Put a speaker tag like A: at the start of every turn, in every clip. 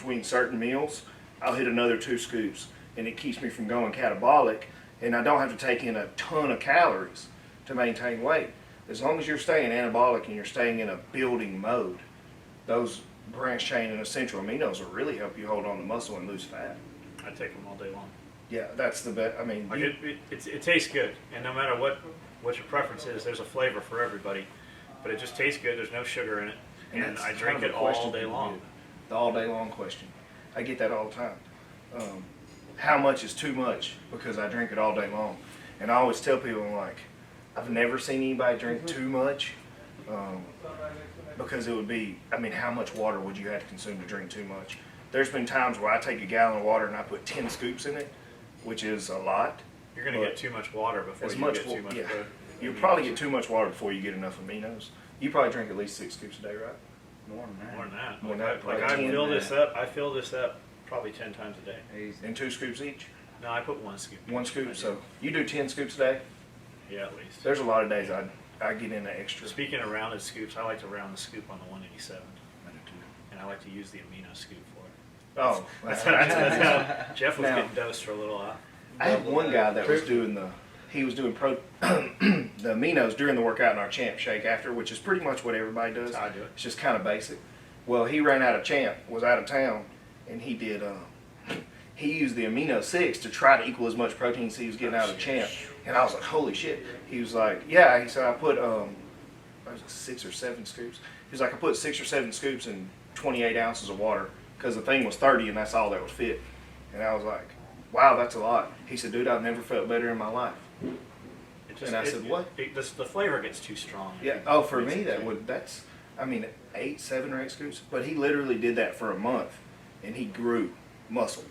A: between certain meals, I'll hit another 2 scoops, and it keeps me from going catabolic, and I don't have to take in a ton of calories to maintain weight. As long as you're staying anabolic and you're staying in a building mode, those branched chain and essential aminos will really help you hold on to muscle and lose fat.
B: I take them all day long.
A: Yeah, that's the best. I mean,
B: Like it tastes good, and no matter what your preference is, there's a flavor for everybody. But it just tastes good. There's no sugar in it, and I drink it all day long.
A: The all day long question. I get that all the time. How much is too much? Because I drink it all day long. And I always tell people, I'm like, I've never seen anybody drink too much. Because it would be, I mean, how much water would you have to consume to drink too much? There's been times where I take a gallon of water and I put 10 scoops in it, which is a lot.
B: You're going to get too much water before you get too much protein.
A: You'll probably get too much water before you get enough aminos. You probably drink at least 6 scoops a day, right?
B: More than that.
A: More than that.
B: Like I fill this up probably 10 times a day.
A: And 2 scoops each?
B: No, I put 1 scoop.
A: 1 scoop. So you do 10 scoops a day?
B: Yeah, at least.
A: There's a lot of days I get in the extra.
B: Speaking of rounded scoops, I like to round the scoop on the 187.
A: I do too.
B: And I like to use the amino scoop for it.
A: Oh,
B: that's how Jeff was getting dosed for a little while.
A: I had one guy that was doing the aminos during the workout in our champ shake after, which is pretty much what everybody does.
B: That's how I do it.
A: It's just kind of basic. Well, he ran out of champ, was out of town, and he did. He used the amino 6 to try to equal as much protein as he was getting out of champ, and I was like, holy shit. He was like, yeah. He said I put 6 or 7 scoops. He was like, I put 6 or 7 scoops in 28 ounces of water because the thing was 30 and that's all that would fit. And I was like, wow, that's a lot. He said, dude, I've never felt better in my life. And I said, what?
B: The flavor gets too strong.
A: Yeah. Oh, for me, that's, I mean, 7 or 8 scoops. But he literally did that for a month, and he grew muscle.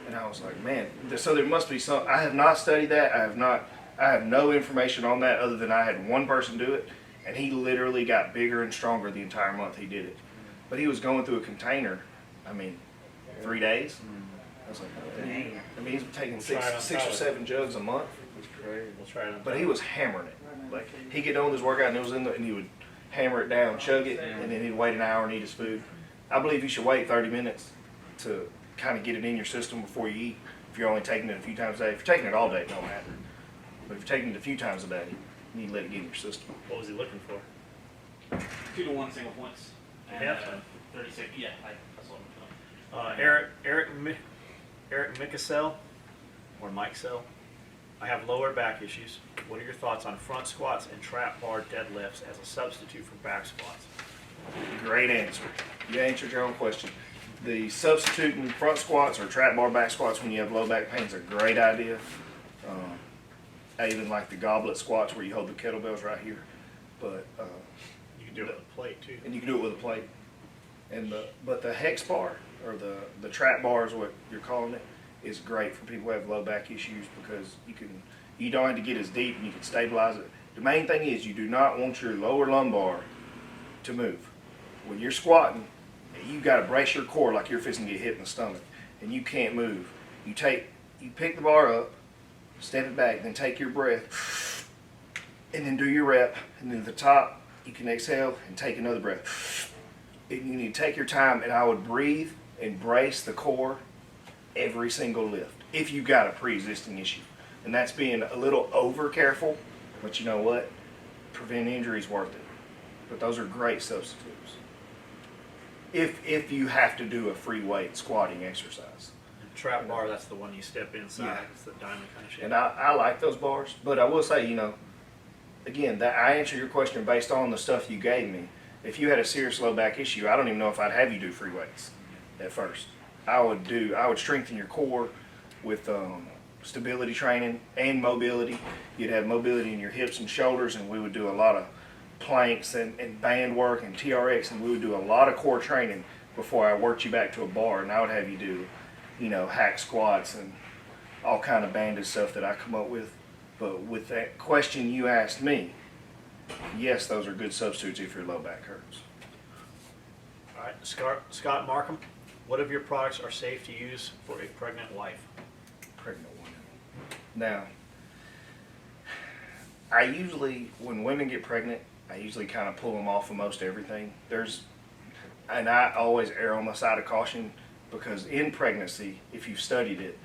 A: And I was like, man. So there must be some. I have not studied that. I have no information on that other than I had one person do it, and he literally got bigger and stronger the entire month he did it. But he was going through a container. I mean, 3 days. I was like, oh, dang. I mean, he's taking six or 7 jugs a month.
B: We'll try it.
A: But he was hammering it. Like, he'd get done with his workout and it was and he would hammer it down, chug it, and then he'd wait an hour and eat his food. I believe you should wait 30 minutes to kind of get it in your system before you eat. If you're only taking it a few times a day. If you're taking it all day, it don't matter. But if you're taking it a few times a day, you need to let it get in your system.
B: What was he looking for?
C: 2 to 1 single points. And,
B: Yeah.
C: 36. Yeah, that's what I'm feeling.
B: Eric Mikasel, or Mike Sell. I have lower back issues. What are your thoughts on front squats and trap bar deadlifts as a substitute for back squats?
A: Great answer. You answered your own question. The substituting front squats or trap bar back squats when you have low back pain is a great idea. I even like the goblet squats where you hold the kettlebells right here. But
B: You can do it with a plate too.
A: and you can do it with a plate. And but the hex bar or the trap bar is what you're calling it is great for people who have low back issues because you don't have to get as deep and you can stabilize it. The main thing is you do not want your lower lumbar to move. When you're squatting, you got to brace your core like you're fixing to get hit in the stomach, and you can't move. You pick the bar up, step it back, then take your breath, and then do your rep, and then at the top you can exhale and take another breath. And you need to take your time, and I would breathe and brace the core every single lift if you've got a pre-existing issue. And that's being a little over careful, but you know what? Prevent injury is worth it. But those are great substitutes. If you have to do a free weight squatting exercise.
B: Trap bar, that's the one you step inside.
A: Yeah.
B: It's the diamond kind of shape.
A: And I like those bars, but I will say, again, that I answer your question based on the stuff you gave me. If you had a serious low back issue, I don't even know if I'd have you do free weights at first. I would strengthen your core with stability training and mobility. You'd have mobility in your hips and shoulders, and we would do a lot of planks and band work and TRX, and we would do a lot of core training before I worked you back to a bar, and I would have you do, hack squats and all kind of banded stuff that I come up with. But with that question you asked me, yes, those are good substitutes if your low back hurts.
B: All right, Scott Markham, what of your products are safe to use for a pregnant wife?
A: Pregnant woman. Now, I usually, when women get pregnant, I usually kind of pull them off of most everything. and I always err on the side of caution because in pregnancy, if you've studied it,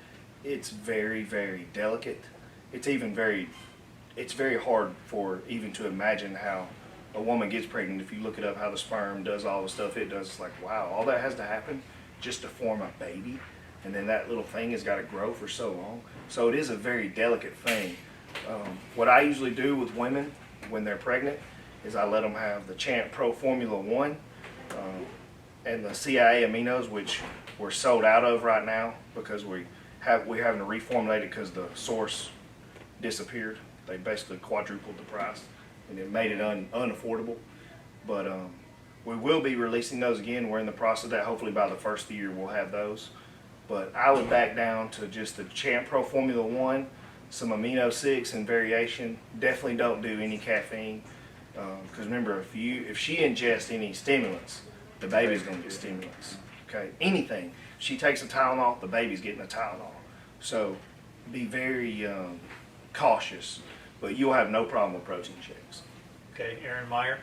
A: it's very, very delicate. It's very hard for even to imagine how a woman gets pregnant. If you look it up, how the sperm does all the stuff it does, it's like, wow, all that has to happen just to form a baby. And then that little thing has got to grow for so long. So it is a very delicate thing. What I usually do with women when they're pregnant is I let them have the Champ Pro Formula 1 and the CIA Aminos, which we're sold out of right now because we're having to reformulate it because the source disappeared. They basically quadrupled the price and it made it unaffordable. But we will be releasing those again. We're in the process of that. Hopefully by the first of the year we'll have those. But I would back down to just the Champ Pro Formula 1, some Amino 6 and variation. Definitely don't do any caffeine. Because remember, if she ingests any stimulants, the baby's going to get stimulants. Okay, anything. If she takes a Tylenol, the baby's getting a Tylenol. So be very cautious, but you'll have no problem with protein shakes.
B: Okay, Aaron Meyer,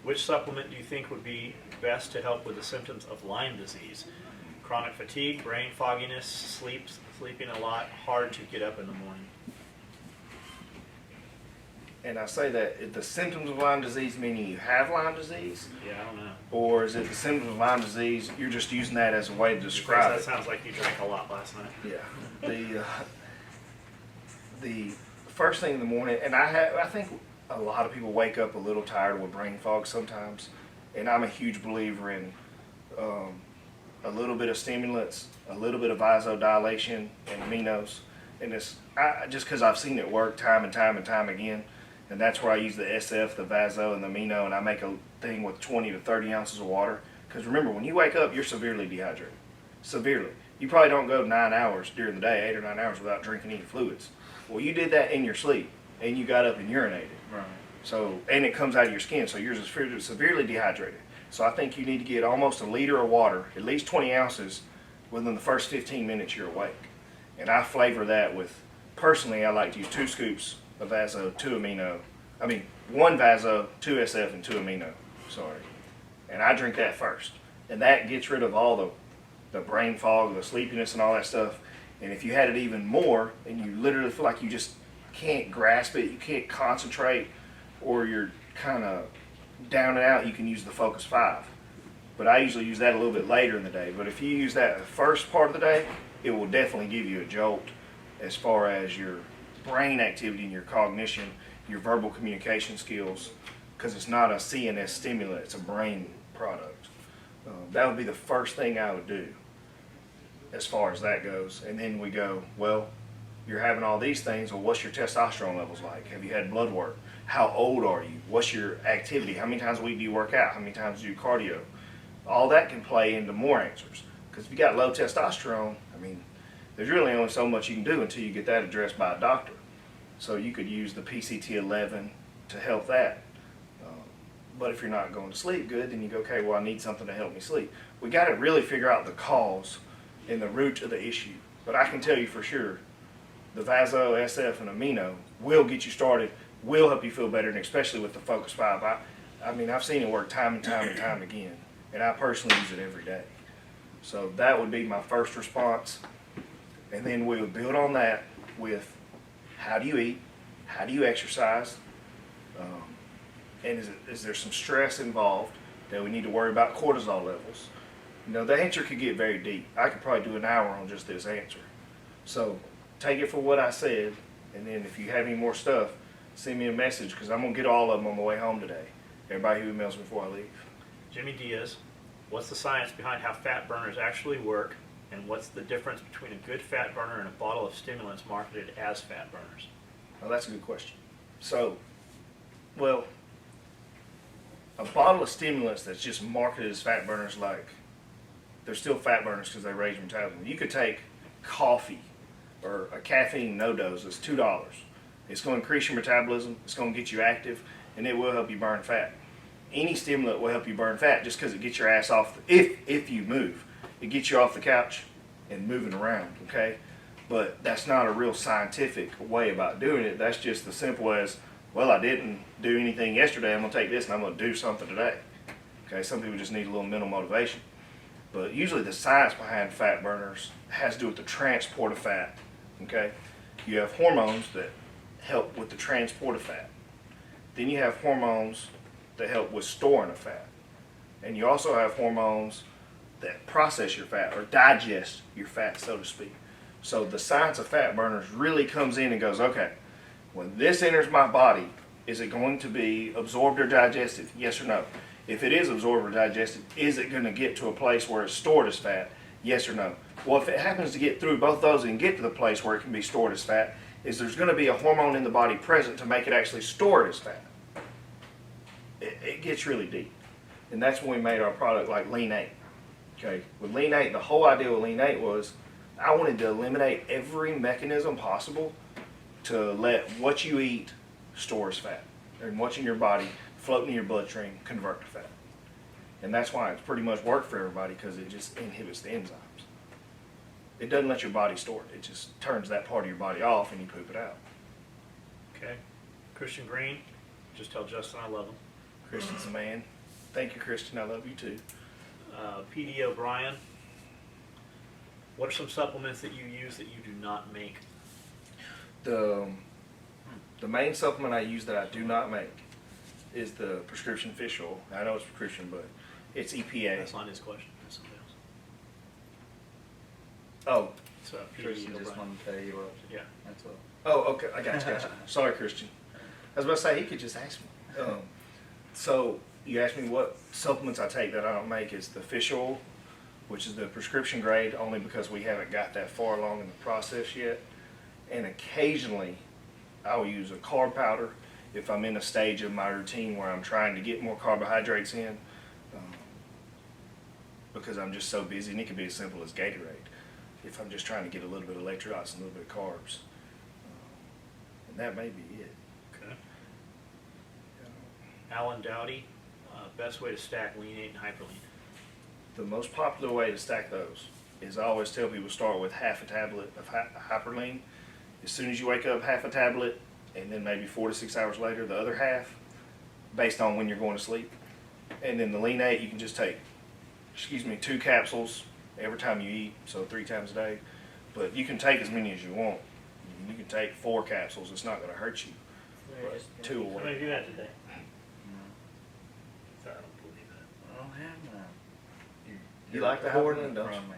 B: which supplement do you think would be best to help with the symptoms of Lyme disease? Chronic fatigue, brain fogginess, sleeping a lot, hard to get up in the morning.
A: And I say that the symptoms of Lyme disease meaning you have Lyme disease?
B: Yeah, I don't know.
A: Or is it the symptoms of Lyme disease, you're just using that as a way to describe
B: That
A: it?
B: sounds like you drank a lot last night.
A: Yeah. The first thing in the morning, and I think a lot of people wake up a little tired with brain fog sometimes, and I'm a huge believer in a little bit of stimulants, a little bit of vasodilation and aminos, and it's just because I've seen it work time and time and time again, and that's where I use the SF, the vaso, and the amino, and I make a thing with 20 to 30 ounces of water. Because remember, when you wake up, you're severely dehydrated. Severely. You probably don't go 9 hours during the day, 8 or 9 hours without drinking any fluids. Well, you did that in your sleep, and you got up and urinated.
B: Right.
A: So, and it comes out of your skin, so you're severely dehydrated. So I think you need to get almost a liter of water, at least 20 ounces, within the first 15 minutes you're awake. And I flavor that with, personally, I like to use 2 scoops of Vaso, 2 amino. 1 Vaso, 2 SF, and 2 amino. Sorry. And I drink that first. And that gets rid of all the brain fog, the sleepiness, and all that stuff. And if you had it even more, and you literally feel like you just can't grasp it, you can't concentrate, or you're kind of down and out, you can use the Focus 5. But I usually use that a little bit later in the day. But if you use that the first part of the day, it will definitely give you a jolt as far as your brain activity and your cognition, your verbal communication skills, because it's not a CNS stimulant, it's a brain product. That would be the first thing I would do as far as that goes. And then we go, well, you're having all these things, well, what's your testosterone levels like? Have you had blood work? How old are you? What's your activity? How many times a week do you work out? How many times do you cardio? All that can play into more answers. Because if you got low testosterone, there's really only so much you can do until you get that addressed by a doctor. So you could use the PCT11 to help that. But if you're not going to sleep good, then you go, okay, well, I need something to help me sleep. We got to really figure out the cause and the root of the issue. But I can tell you for sure, the Vaso, SF, and Amino will get you started, will help you feel better, and especially with the Focus 5. I've seen it work time and time and time again, and I personally use it every day. So that would be my first response. And then we would build on that with how do you eat, how do you exercise, and is there some stress involved that we need to worry about cortisol levels? The answer could get very deep. I could probably do an hour on just this answer. So take it for what I said, and then if you have any more stuff, send me a message because I'm going to get all of them on my way home today. Everybody who emails me before I leave.
B: Jimmy Diaz, what's the science behind how fat burners actually work, and what's the difference between a good fat burner and a bottle of stimulants marketed as fat burners?
A: Well, that's a good question. So, a bottle of stimulants that's just marketed as fat burners, they're still fat burners because they raise your metabolism. You could take coffee or a caffeine no-dose that's $2. It's going to increase your metabolism, it's going to get you active, and it will help you burn fat. Any stimulant will help you burn fat just because it gets your ass off, if you move. It gets you off the couch and moving around, okay? But that's not a real scientific way about doing it. That's just as simple as, well, I didn't do anything yesterday, I'm going to take this and I'm going to do something today. Okay, some people just need a little mental motivation. But usually the science behind fat burners has to do with the transport of fat. Okay, you have hormones that help with the transport of fat. Then you have hormones that help with storing of fat. And you also have hormones that process your fat or digest your fat, so to speak. So the science of fat burners really comes in and goes, okay, when this enters my body, is it going to be absorbed or digested? Yes or no? If it is absorbed or digested, is it going to get to a place where it's stored as fat? Yes or no? Well, if it happens to get through both those and get to the place where it can be stored as fat, is there's going to be a hormone in the body present to make it actually store it as fat. It gets really deep. And that's when we made our product like Lean 8. Okay, with Lean 8, the whole idea with Lean 8 was I wanted to eliminate every mechanism possible to let what you eat store as fat, and what's in your body floating in your bloodstream convert to fat. And that's why it's pretty much worked for everybody, because it just inhibits the enzymes. It doesn't let your body store it. It just turns that part of your body off and you poop it out.
B: Okay. Christian Green, just tell Justin I love him.
A: Christian's a man. Thank you, Christian. I love you too.
B: PD O'Brien, what are some supplements that you use that you do not make?
A: The main supplement I use that I do not make is the prescription fish oil. I know it's prescription, but it's EPA.
B: That's not his question. That's somebody else.
A: Oh,
B: So PD
D: Christian just
B: O'Brien.
D: wanted to tell you what.
B: Yeah.
D: That's all.
A: oh, okay. I got you. Sorry, Christian. I was about to say, he could just ask me. So you asked me what supplements I take that I don't make. Is the fish oil, which is the prescription grade, only because we haven't got that far along in the process yet. And occasionally, I will use a carb powder if I'm in a stage of my routine where I'm trying to get more carbohydrates in, because I'm just so busy. And it can be as simple as Gatorade if I'm just trying to get a little bit of electrolytes and a little bit of carbs. And that may be it.
B: Okay. Alan Dowdy, best way to stack Lean 8 and Hyperlean.
A: The most popular way to stack those is I always tell people start with half a tablet of Hyperlean. As soon as you wake up, half a tablet, and then maybe 4 to 6 hours later, the other half, based on when you're going to sleep. And then the Lean 8, you can just take, 2 capsules every time you eat, so 3 times a day. But you can take as many as you want. You can take 4 capsules. It's not going to hurt you. But 2 will
C: How many
A: work.
C: have you had today?
B: I don't believe that.
D: I don't have none.
A: You like the
D: hoarding
A: Hyperlean, don't you?
D: from me.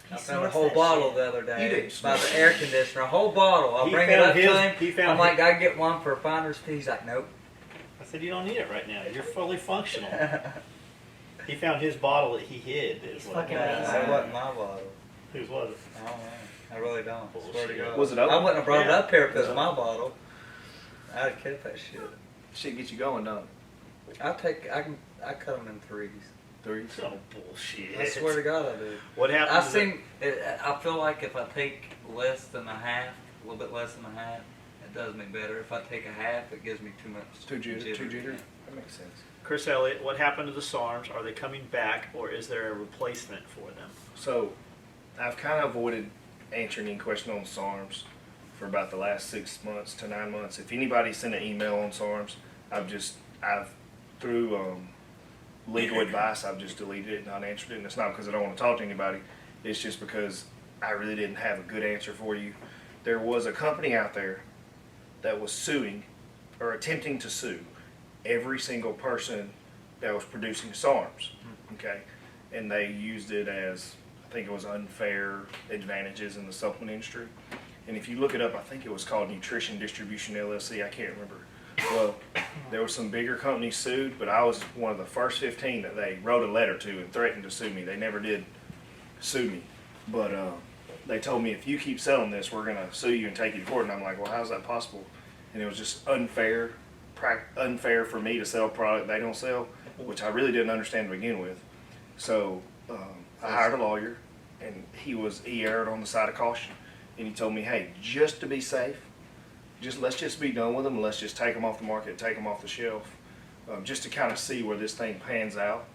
E: He
D: I found a
E: snorts
D: whole
E: that
D: bottle
E: shit.
D: the other day
A: You didn't
D: by
A: snort
D: the air conditioner. A whole bottle. I'll
B: He
D: bring it
B: found
D: up
B: his-
D: to him.
B: he found
D: I'm like,
B: his-
D: I get one for finder's fee. He's like, nope.
B: I said, you don't need it right now. You're fully functional. He found his bottle that he hid. Is what
E: fucking
B: it was.
D: That wasn't my bottle.
B: Whose was it?
D: I don't know. I really don't. Swear to
B: Bullshit.
D: God.
A: Was it
D: I
A: open?
D: wouldn't have brought it
B: Yeah.
D: up here because of my bottle. I'd kept that shit.
A: Shit gets you going, don't it?
D: I cut them in threes.
A: 3.
B: Oh, bullshit.
D: I swear to God I do.
B: What happened?
D: I think I feel like if I take less than a half, a little bit less than a half, it does me better. If I take a half, it gives me too much.
A: Too jitter.
D: jitter.
A: That makes sense.
B: Chris Elliott, what happened to the SARMs? Are they coming back, or is there a replacement for them?
A: So, I've kind of avoided answering any question on SARMs for about the last 6 months to 9 months. If anybody sent an email on SARMs, I've through legal advice, I've just deleted it and not answered it. And it's not because I don't want to talk to anybody. It's just because I really didn't have a good answer for you. There was a company out there that was suing or attempting to sue every single person that was producing SARMs. Okay, and they used it as, I think it was unfair advantages in the supplement industry. And if you look it up, I think it was called Nutrition Distribution LLC. I can't remember. Well, there were some bigger companies sued, but I was one of the first 15 that they wrote a letter to and threatened to sue me. They never did sue me, but they told me, if you keep selling this, we're going to sue you and take you to court. And I'm like, well, how's that possible? And it was just unfair for me to sell a product they don't sell, which I really didn't understand to begin with. So I hired a lawyer, and he erred on the side of caution. And he told me, hey, just to be safe, let's just be done with them, and let's just take them off the market, take them off the shelf, just to kind of see where this thing pans out.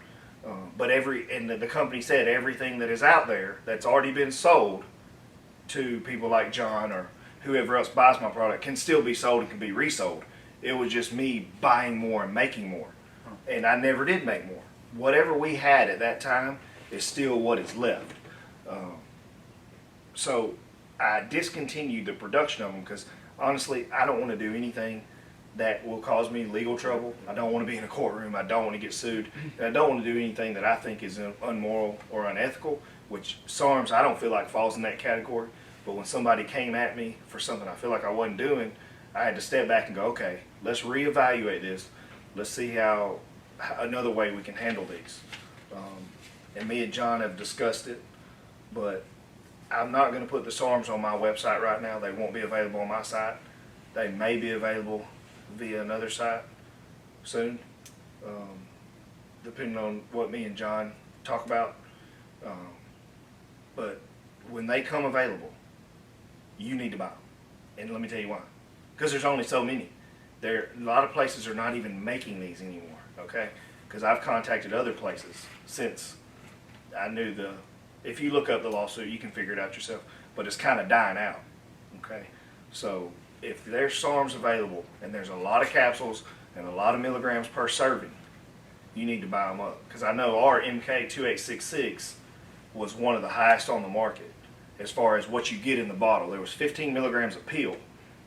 A: But the company said everything that is out there that's already been sold to people like John or whoever else buys my product can still be sold and can be resold. It was just me buying more and making more. And I never did make more whatever we had at that time is still what is left. So I discontinued the production of them because honestly, I don't want to do anything that will cause me legal trouble. I don't want to be in a courtroom. I don't want to get sued. And I don't want to do anything that I think is immoral or unethical, which SARMs I don't feel like falls in that category. But when somebody came at me for something I feel like I wasn't doing, I had to step back and go, okay, let's reevaluate this. Let's see how another way we can handle these. And me and John have discussed it, but I'm not going to put the SARMs on my website right now. They won't be available on my site. They may be available via another site soon, depending on what me and John talk about. But when they come available, you need to buy them. And let me tell you why. Because there's only so many. A lot of places are not even making these anymore, okay? Because I've contacted other places since I knew if you look up the lawsuit, you can figure it out yourself, but it's kind of dying out, okay? So if there's SARMs available and there's a lot of capsules and a lot of milligrams per serving, you need to buy them up. Because I know our MK2866 was one of the highest on the market as far as what you get in the bottle. There was 15 milligrams of pill,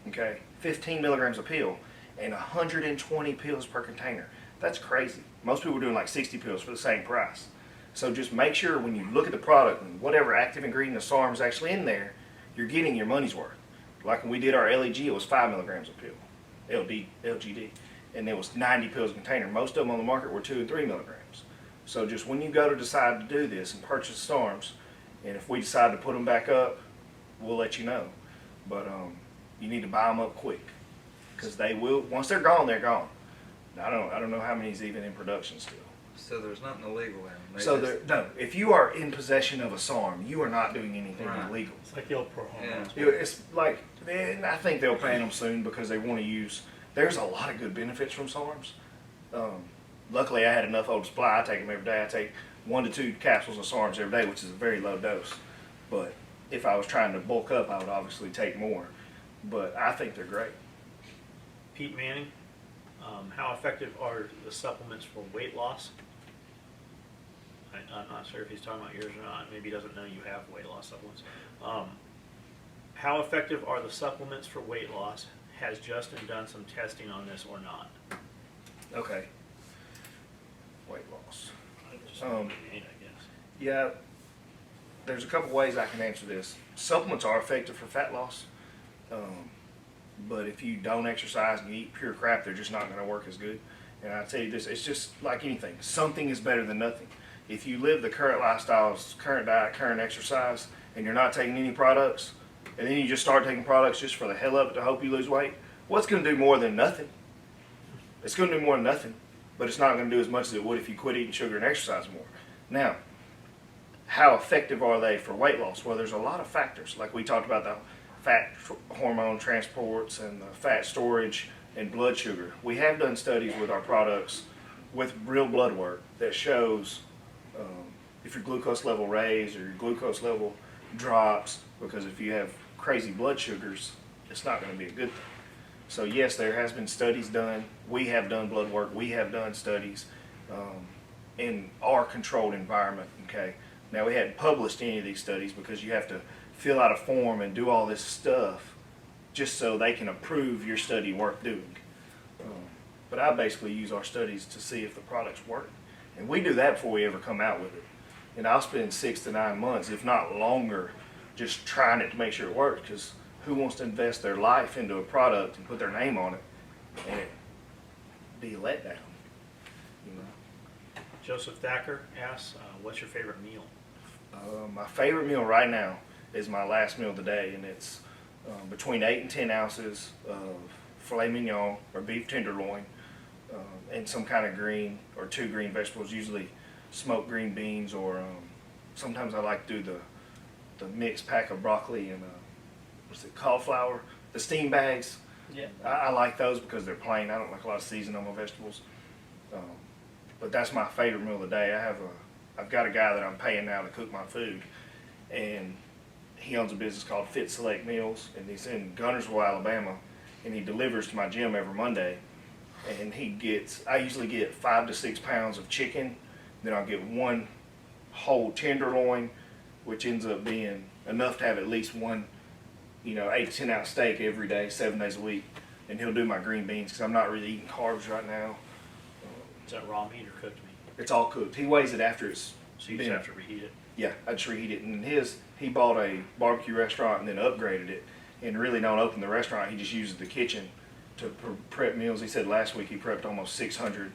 A: okay? 15 milligrams of pill and 120 pills per container. That's crazy. Most people are doing like 60 pills for the same price. So just make sure when you look at the product and whatever active ingredient of SARM is actually in there, you're getting your money's worth. Like when we did our LEG, it was 5 milligrams of pill, LGD, and it was 90 pills a container. Most of them on the market were 2 and 3 milligrams. So just when you go to decide to do this and purchase SARMs, and if we decide to put them back up, we'll let you know. But you need to buy them up quick, because they will. Once they're gone, they're gone. I don't know how many is even in production still.
D: So there's nothing illegal in them.
A: No, if you are in possession of a SARM, you are not doing anything
D: Right.
A: illegal.
B: It's like the old pro hormones.
D: Yeah.
A: It's like, and I think they'll ban them soon because they want to use. There's a lot of good benefits from SARMs. Luckily, I had enough old supply. I take them every day. I take 1 to 2 capsules of SARMs every day, which is a very low dose. But if I was trying to bulk up, I would obviously take more. But I think they're great.
B: Pete Manning, how effective are the supplements for weight loss? I'm not sure if he's talking about yours or not. Maybe he doesn't know you have weight loss supplements. How effective are the supplements for weight loss? Has Justin done some testing on this or not?
A: Okay. Weight loss.
B: Just
A: Um,
B: I guess.
A: Yeah, there's a couple ways I can answer this. Supplements are effective for fat loss, but if you don't exercise and you eat pure crap, they're just not going to work as good. And I tell you this, it's just like anything. Something is better than nothing. If you live the current lifestyles, current diet, current exercise, and you're not taking any products, and then you just start taking products just for the hell of it to hope you lose weight, what's going to do more than nothing? It's going to do more than nothing, but it's not going to do as much as it would if you quit eating sugar and exercise more. Now, how effective are they for weight loss? Well, there's a lot of factors. Like we talked about the fat hormone transports and the fat storage and blood sugar. We have done studies with our products with real blood work that shows if your glucose level raised or your glucose level drops, because if you have crazy blood sugars, it's not going to be a good thing. So yes, there has been studies done. We have done blood work. We have done studies in our controlled environment. Okay. Now we hadn't published any of these studies because you have to fill out a form and do all this stuff just so they can approve your study worth doing. But I basically use our studies to see if the products work, and we do that before we ever come out with it. And I'll spend 6 to 9 months, if not longer, just trying it to make sure it works. Because who wants to invest their life into a product and put their name on it and it be a letdown? You know.
B: Joseph Thacker asks, what's your favorite meal?
A: My favorite meal right now is my last meal of the day, and it's between 8 and 10 ounces of filet mignon or beef tenderloin, and some kind of green or 2 green vegetables, usually smoked green beans, or sometimes I like to do the mixed pack of broccoli and cauliflower, the steam bags.
C: Yeah.
A: I like those because they're plain. I don't like a lot of seasoning on my vegetables. But that's my favorite meal of the day. I've got a guy that I'm paying now to cook my food, and he owns a business called Fit Select Meals, and he's in Gunnersville, Alabama, and he delivers to my gym every Monday. And I usually get 5 to 6 pounds of chicken Then I'll get one whole tenderloin, which ends up being enough to have at least one, 8 to 10 ounce steak every day, 7 days a week. And he'll do my green beans because I'm not really eating carbs right now.
B: Is that raw meat or cooked meat?
A: It's all cooked. He weighs it after it's
B: So you just have to reheat it.
A: Yeah, I just reheat it. And he bought a barbecue restaurant and then upgraded it. And really don't open the restaurant. He just uses the kitchen to prep meals. He said last week he prepped almost 600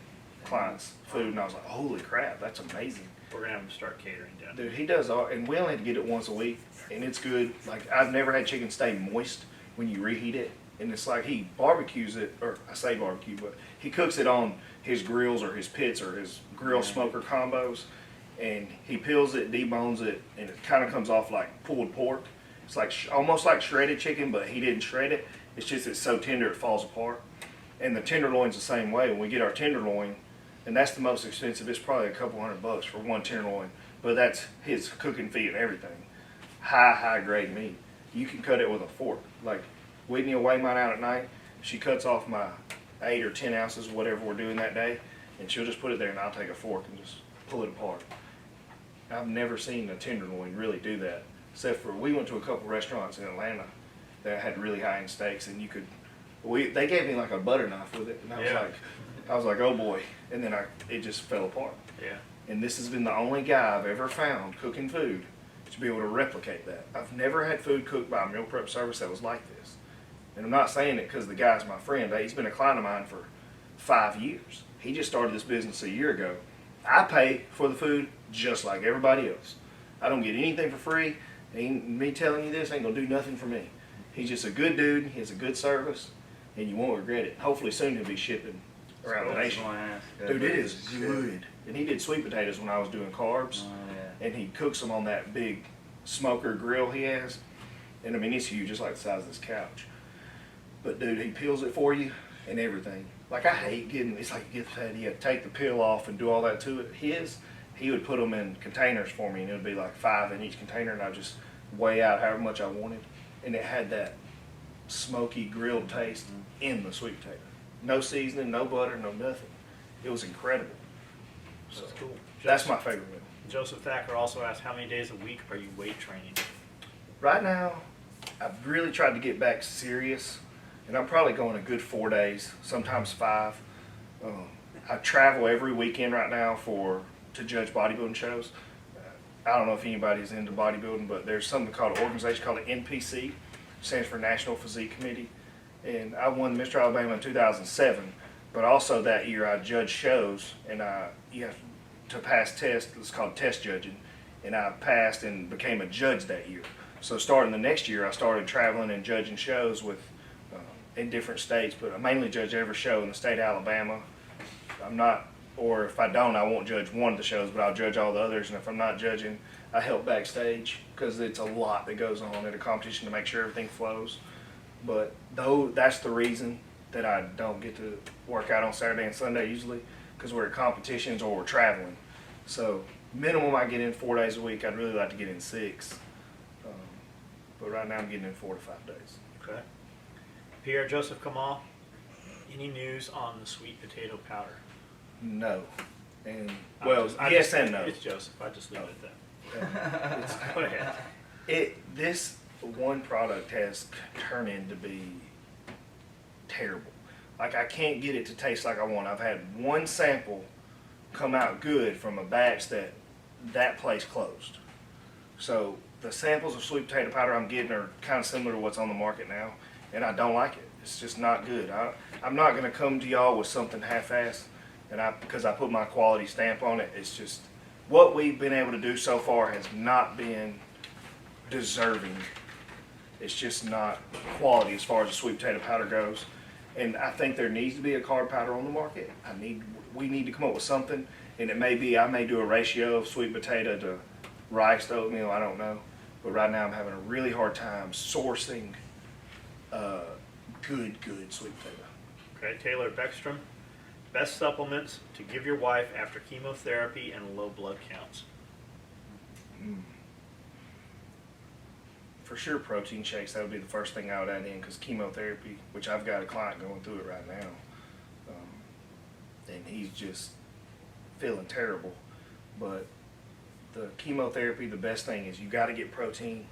A: clients' food. And I was like, holy crap, that's amazing.
B: We're going to have him start catering down.
A: Dude, he does all, and we only had to get it once a week. And it's good. Like, I've never had chicken stay moist when you reheat it. And it's like he barbecues it, or I say barbecue, but he cooks it on his grills or his pits or his grill smoker combos. And he peels it, debones it, and it kind of comes off like pulled pork. It's like almost like shredded chicken, but he didn't shred it. It's just it's so tender it falls apart. And the tenderloin's the same way. When we get our tenderloin, and that's the most expensive, it's probably a couple $100 for one tenderloin. But that's his cooking fee and everything. High grade meat. You can cut it with a fork. Like Whitney will weigh mine out at night. She cuts off my 8 or 10 ounces, whatever we're doing that day, and she'll just put it there, and I'll take a fork and just pull it apart. I've never seen a tenderloin really do that, except for we went to a couple restaurants in Atlanta that had really high-end steaks, and they gave me like a butter knife with it, and I was like, oh boy, and then it just fell apart.
B: Yeah.
A: And this has been the only guy I've ever found cooking food to be able to replicate that. I've never had food cooked by a meal prep service that was like this. And I'm not saying it because the guy's my friend. He's been a client of mine for 5 years. He just started this business a year ago. I pay for the food just like everybody else. I don't get anything for free. Me telling you this ain't gonna do nothing for me. He's just a good dude. He has a good service, and you won't regret it. Hopefully soon he'll be shipping around the nation. Dude, it is good. And he did sweet potatoes when I was doing carbs, and he cooks them on that big smoker grill he has. And I mean, it's huge, just like the size of this couch. But dude, he peels it for you and everything. Like, I hate it's like you have to take the peel off and do all that to it. He would put them in containers for me, and it would be like 5 in each container, and I'd just weigh out however much I wanted. And it had that smoky grilled taste in the sweet potato. No seasoning, no butter, no nothing. It was incredible. So
B: That's cool.
A: That's my favorite meal.
B: Joseph Thacker also asked, how many days a week are you weight training?
A: Right now, I've really tried to get back serious, and I'm probably going a good 4 days, sometimes 5. I travel every weekend right now to judge bodybuilding shows. I don't know if anybody's into bodybuilding, but there's something called an organization called the NPC, stands for National Physique Committee, and I won Mr. Alabama in 2007. But also that year I judged shows, and you have to pass tests. It's called test judging, and I passed and became a judge that year. So starting the next year, I started traveling and judging shows in different states, but I mainly judge every show in the state of Alabama. Or if I don't, I won't judge one of the shows, but I'll judge all the others. And if I'm not judging, I help backstage because it's a lot that goes on at a competition to make sure everything flows. But that's the reason that I don't get to work out on Saturday and Sunday usually, because we're at competitions or we're traveling. So minimum I get in 4 days a week. I'd really like to get in 6. But right now I'm getting in 4 to 5 days.
B: Okay. Pierre Joseph Kamal, any news on the sweet potato powder?
A: No. And
B: Yes
A: and no.
B: It's Joseph. I just leave it at that. Go ahead.
A: This one product has turned into be terrible. Like, I can't get it to taste like I want. I've had one sample come out good from a batch that place closed. So the samples of sweet potato powder I'm getting are kind of similar to what's on the market now, and I don't like it. It's just not good. I'm not going to come to y'all with something half-assed, because I put my quality stamp on it. It's just what we've been able to do so far has not been deserving. It's just not quality as far as the sweet potato powder goes. And I think there needs to be a carb powder on the market. We need to come up with something, and it may be I may do a ratio of sweet potato to rice to oatmeal. I don't know, but right now I'm having a really hard time sourcing good sweet potato.
B: Okay, Taylor Beckstrom, best supplements to give your wife after chemotherapy and low blood counts.
A: For sure, protein shakes. That would be the first thing I would add in, because chemotherapy, which I've got a client going through it right now, and he's just feeling terrible. But the chemotherapy, the best thing is you got to get protein